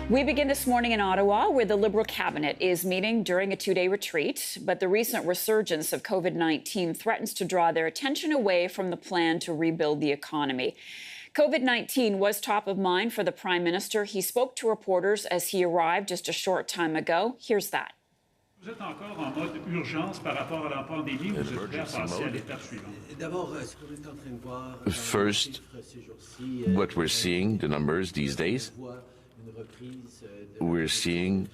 We begin this morning in Ottawa, where the Liberal cabinet is meeting during a two-day retreat. But the recent resurgence of COVID-19 threatens to draw their attention away from the plan to rebuild the economy. COVID-19 was top of mind for the Prime Minister. He spoke to reporters as he arrived just a short time ago. Here's that. Vous êtes encore en mode urgence par rapport à la pandémie, vous êtes prêt à passer à l'étape suivante? First, what we're seeing, the numbers these days, we're seeing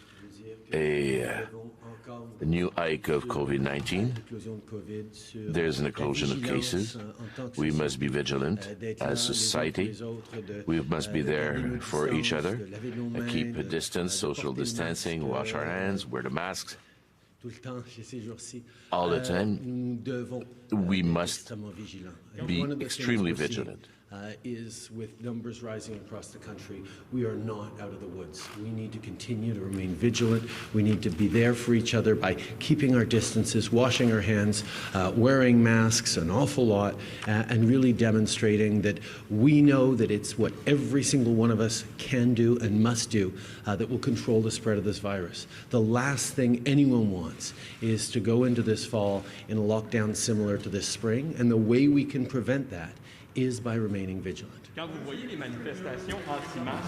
a new hike of COVID-19. There's an explosion of cases. We must be vigilant as society. We must be there for each other, keep a distance, social distancing, wash our hands, wear the masks. All the time, we must be extremely vigilant. Is with numbers rising across the country, we are not out of the woods. We need to continue to remain vigilant. We need to be there for each other by keeping our distances, washing our hands, wearing masks, an awful lot, and really demonstrating that we know that it's what every single one of us can do and must do that will control the spread of this virus. The last thing anyone wants is to go into this fall in a lockdown similar to this spring, and the way we can prevent that is by remaining vigilant.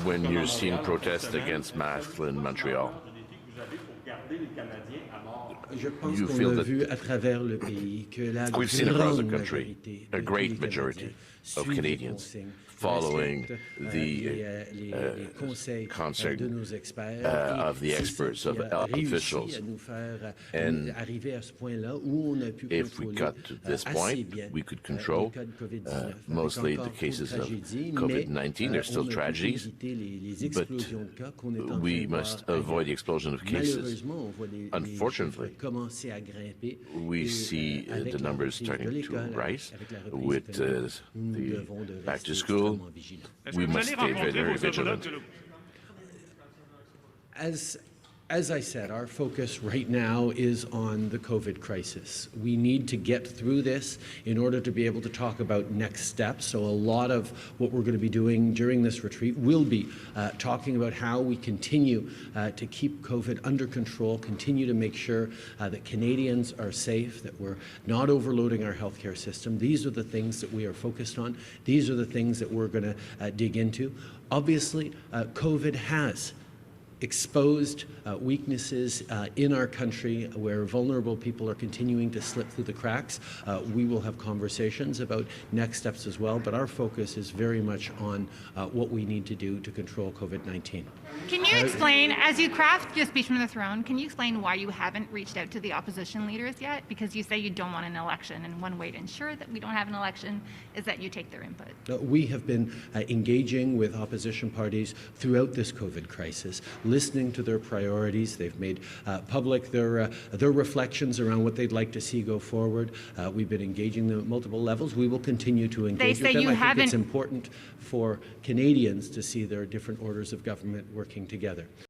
When you're seeing protests against masks in Montreal, you feel that we've seen across the country a great majority of Canadians following the concert of the experts, of health officials. And if we got to this point, we could control mostly the cases of COVID-19. There's still tragedies, but we must avoid the explosion of cases. Unfortunately, we see the numbers starting to rise with the back to school. We must stay very vigilant. As I said, our focus right now is on the COVID crisis. We need to get through this in order to be able to talk about next steps. So a lot of what we're going to be doing during this retreat will be talking about how we continue to keep COVID under control, continue to make sure that Canadians are safe, that we're not overloading our healthcare system. These are the things that we are focused on. These are the things that we're going to dig into. Obviously, COVID has exposed weaknesses in our country where vulnerable people are continuing to slip through the cracks. We will have conversations about next steps as well, but our focus is very much on what we need to do to control COVID-19. Can you explain, as you craft your speech from the throne, can you explain why you haven't reached out to the opposition leaders yet? Because you say you don't want an election, and one way to ensure that we don't have an election is that you take their input. We have been engaging with opposition parties throughout this COVID crisis, listening to their priorities. They've made public their reflections around what they'd like to see go forward. We've been engaging them at multiple levels. We will continue to engage with them. I think it's important for Canadians to see their different orders of government working together.